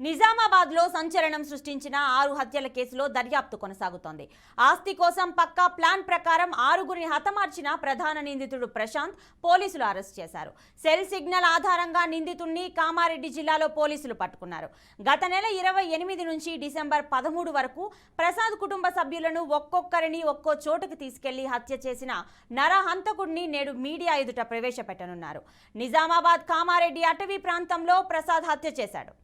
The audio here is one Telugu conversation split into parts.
నిజామాబాద్ లో సంచలనం సృష్టించిన 6 హత్యల కేసులో దర్యాప్తు కొనసాగుతోంది. ఆస్తి కోసం పక్కా ప్లాన్ ప్రకారం 6గురిని హతమార్చిన ప్రధాన నిందితుడు ప్రశాంత్ పోలీసులు అరెస్ట్ చేశారు. సెల్ సిగ్నల్ ఆధారంగా నిందితుడిని కామారెడ్డి జిల్లాలో పోలీసులు పట్టుకున్నారు. గత నెల 28 నుంచి డిసెంబర్ 13 వరకు ప్రసాద్ కుటుంబ సభ్యులను ఒక్కొక్కరిని ఒక్కో చోటుకు తీసుకెళ్లి హత్య చేసిన నరహంతకుడిని నేడు మీడియా ఎదుట ప్రవేశపెట్టనున్నారు. నిజామాబాద్ కామారెడ్డి అటవీ ప్రాంతంలో ప్రసాద్ హత్య చేశాడు.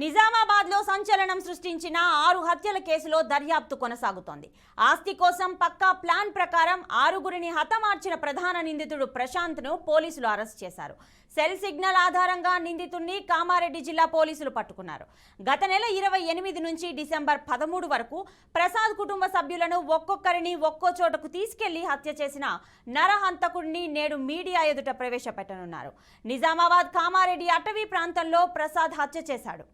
నిజామాబాద్ లో సంచలనం సృష్టించిన 6 హత్యల కేసులో దర్యాప్తు కొనసాగుతోంది. ఆస్తి కోసం పక్కా ప్లాన్ ప్రకారం 6గురిని హతమార్చిన ప్రధాన నిందితుడు ప్రశాంత్ ను పోలీసులు అరెస్ట్ చేశారు. సెల్ సిగ్నల్ ఆధారంగా నిందితుడిని కామారెడ్డి జిల్లా పోలీసులు పట్టుకున్నారు. గత నెల 28 నుంచి డిసెంబర్ 13 వరకు ప్రసాద్ కుటుంబ సభ్యులను ఒక్కొక్కరిని ఒక్కో చోటకు తీసుకెళ్లి హత్య చేసిన నరహంతకుడిని నేడు మీడియా ఎదుట ప్రవేశపెట్టనున్నారు. నిజామాబాద్ కామారెడ్డి అటవీ ప్రాంతంలో ప్రసాద్ హత్య చేశాడు.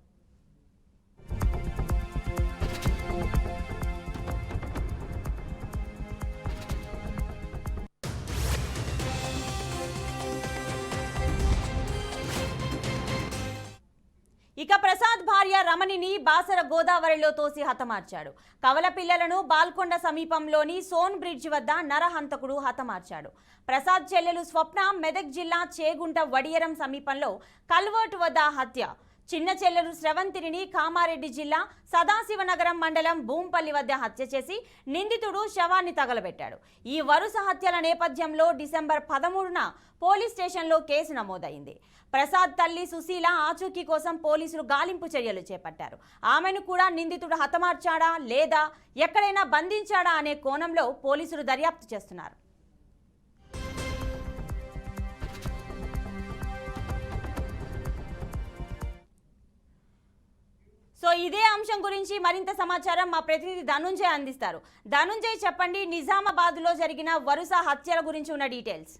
ఇక ప్రసాద్ భార్య రమణిని బాసర గోదావరిలో తోసి హతమార్చాడు. కవల పిల్లలను బాల్కొండ సమీపంలోని సోన్ బ్రిడ్జ్ వద్ద నరహంతకుడు హతమార్చాడు. ప్రసాద్ చెల్లెలు స్వప్న మెదక్ జిల్లా చేగుంట వడియరం సమీపంలో కల్వర్ట్ వద్ద హత్య. చిన్న చెల్లెలు స్రవంతిని కామారెడ్డి జిల్లా సదాశివనగరం మండలం భూంపల్లి వద్ద హత్య చేసి నిందితుడు శవాన్ని తగలబెట్టాడు. ఈ వరుస హత్యల నేపథ్యంలో డిసెంబర్ 13న పోలీస్ స్టేషన్లో కేసు నమోదైంది. ప్రసాద్ తల్లి సుశీల ఆచూకీ కోసం పోలీసులు గాలింపు చర్యలు చేపట్టారు. ఆమెను కూడా నిందితుడు హతమార్చాడా లేదా ఎక్కడైనా బంధించాడా అనే కోణంలో పోలీసులు దర్యాప్తు చేస్తున్నారు. సో ఇదే అంశం గురించి మరింత సమాచారం మా ప్రతినిధి ధనుంజయ్ అందిస్తారు. ధనుంజయ్, చెప్పండి, నిజామాబాద్ లో జరిగిన వరుస హత్యల గురించి ఉన్న డీటెయిల్స్.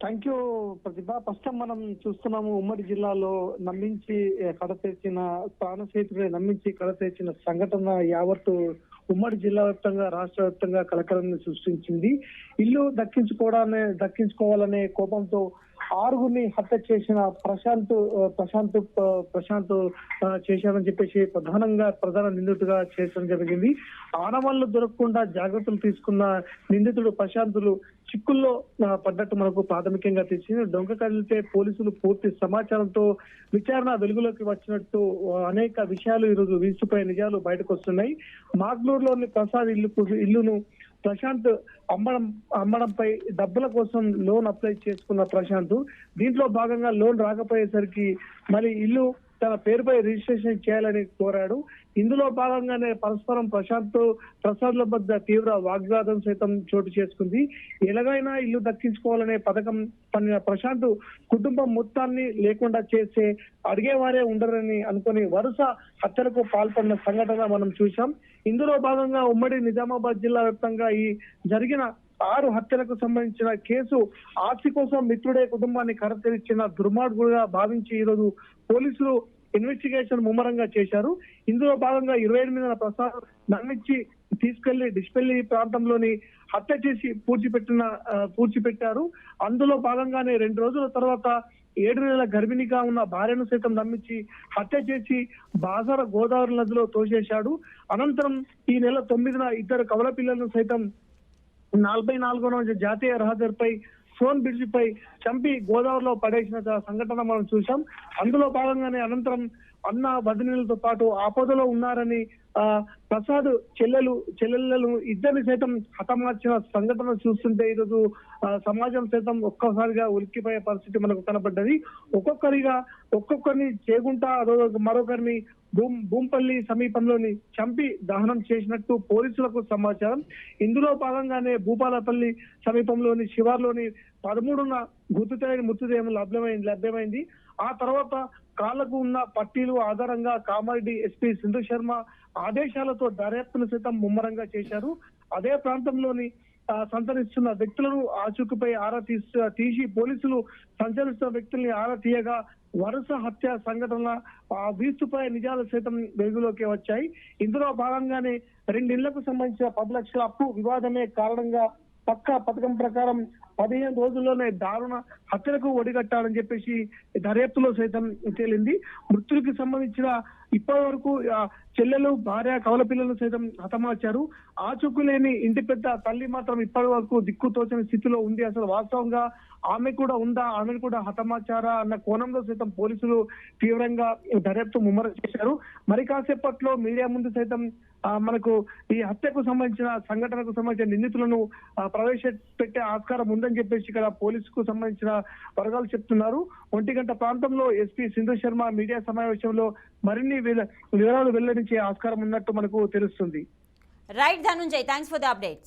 థ్యాంక్ యూ ప్రతిభ. ప్రస్తుతం మనం చూస్తున్నాము ఉమ్మడి జిల్లాలో నమ్మించి కడతీర్చిన ప్రాణస్నేహితుడిని నమ్మించి కడతీర్చిన సంఘటన యావత్తు ఉమ్మడి జిల్లా వ్యాప్తంగా రాష్ట్ర వ్యాప్తంగా కలకలం సృష్టించింది. ఇల్లు దక్కించుకోవాలనే కోపంతో 6గురిని హత్య చేసిన ప్రశాంత్ చేశాడని చెప్పేసి ప్రధాన నిందితుడిగా చేసడం జరిగింది. ఆనవాళ్లు దొరకకుండా జాగ్రత్తలు తీసుకున్న నిందితుడు ప్రశాంతులు చిక్కుల్లో పడ్డట్టు మనకు ప్రాథమికంగా తెలిసింది. దొంగ కదిలితే పోలీసులు పూర్తి సమాచారంతో విచారణ వెలుగులోకి వచ్చినట్టు అనేక విషయాలు ఈరోజు వీసిపోయే నిజాలు బయటకు వస్తున్నాయి. మాగ్నూరులోని ప్రసాద్ ఇల్లును ప్రశాంత్ అమ్మడంపై డబ్బుల కోసం లోన్ అప్లై చేసుకున్న ప్రశాంత్ దీంట్లో భాగంగా లోన్ రాకపోయేసరికి మళ్ళీ ఇల్లు తన పేరుపై రిజిస్ట్రేషన్ చేయాలని కోరాడు. ఇందులో భాగంగానే పరస్పరం ప్రసాద్ల మధ్య తీవ్ర వాగ్వాదం సైతం చోటు చేసుకుంది. ఎలాగైనా ఇల్లు దక్కించుకోవాలనే పథకం పన్నిన ప్రశాంత్ కుటుంబం మొత్తాన్ని లేకుండా చేసే అడిగేవారే ఉండరని అనుకుని వరుస హత్యలకు పాల్పడిన సంఘటన మనం చూసాం. ఇందులో భాగంగా ఉమ్మడి నిజామాబాద్ జిల్లా వ్యాప్తంగా ఈ జరిగిన 6 హత్యలకు సంబంధించిన కేసు ఆస్తి కోసం మిత్రుడే కుటుంబాన్ని కడతీర్చిన దుర్మార్గుడుగా భావించి ఈరోజు పోలీసులు ఇన్వెస్టిగేషన్ ముమ్మరంగా చేశారు. ఇందులో భాగంగా 28న ప్రసాద్ నమ్మించి తీసుకెళ్లి డిస్పెల్లి ప్రాంతంలోని హత్య చేసి పూడ్చిపెట్టారు. అందులో భాగంగానే 2 రోజుల తర్వాత 7 నెలల గర్భిణిగా ఉన్న భార్యను సైతం నమ్మించి హత్య చేసి బాసర గోదావరి నదిలో తోసేశాడు. అనంతరం ఈ నెల 9న 2 కవల పిల్లలను సైతం 44వ జాతీయ రహదారిపై సోన్ బ్రిడ్జ్ పై చంపి గోదావరిలో పడేసిన సంఘటన మనం చూసాం. అందులో భాగంగానే అనంతరం అన్న వదినలతో పాటు ఆపదలో ఉన్నారని ప్రసాద్ చెల్లెళ్ళను ఇద్దరిని సైతం హతమార్చిన సంఘటన చూస్తుంటే ఈరోజు సమాజం సైతం ఒక్కసారిగా ఉలిక్కిపోయే పరిస్థితి మనకు కనబడ్డది. ఒక్కొక్కరిని చేగుంట మరొకరిని భూంపల్లి సమీపంలోని చంపి దహనం చేసినట్టు పోలీసులకు సమాచారం. ఇందులో భాగంగానే భూపాలపల్లి సమీపంలోని శివార్లోని 13న గుర్తు తెలియని మృతదేహం లభ్యమైంది. ఆ తర్వాత కాళ్లకు ఉన్న పట్టీలు ఆధారంగా కామారెడ్డి ఎస్పీ సింధు శర్మ ఆదేశాలతో దర్యాప్తును సైతం ముమ్మరంగా చేశారు. అదే ప్రాంతంలోని సంచరిస్తున్న వ్యక్తులను ఆచూకీపై ఆరా తీసి పోలీసులు సంచరిస్తున్న వ్యక్తుల్ని ఆరా తీయగా వరుస హత్య సంఘటనల వీస్తుపై నిజాలు సైతం వెలుగులోకి వచ్చాయి. ఇందులో భాగంగానే 2 ఇళ్లకు సంబంధించిన 10 లక్షల అప్పు వివాదమే కారణంగా పక్కా పథకం ప్రకారం 15 రోజుల్లోనే దారుణ హత్యలకు ఒడిగట్టాలని చెప్పేసి దర్యాప్తులో సైతం తేలింది. మృతులకు సంబంధించిన ఇప్పటి వరకు చెల్లెలు, భార్య, కవల పిల్లలు సైతం హతమార్చారు. ఆచూకు లేని ఇంటి పెద్ద తల్లి మాత్రం ఇప్పటి వరకు దిక్కుతోచని స్థితిలో ఉంది. అసలు వాస్తవంగా ఆమె కూడా ఉందా, ఆమెను కూడా హతమార్చారా అన్న కోణంలో సైతం పోలీసులు తీవ్రంగా దర్యాప్తు ముమ్మరం చేశారు. మరి కాసేపట్లో మీడియా ముందు సైతం మనకు ఈ హత్యకు సంబంధించిన సంఘటనకు సంబంధించిన నిందితులను ప్రవేశపెట్టే ఆస్కారం ఉందని చెప్పేసి ఇక్కడ పోలీసుకు సంబంధించిన వర్గాలు చెప్తున్నారు. 1 గంట ప్రాంతంలో ఎస్పీ సింధు శర్మ మీడియా సమావేశంలో మరిన్ని వివరాలు వెల్లడించే ఆస్కారం ఉన్నట్టు మనకు తెలుస్తుంది. Right Dhananjay, thanks for the updates.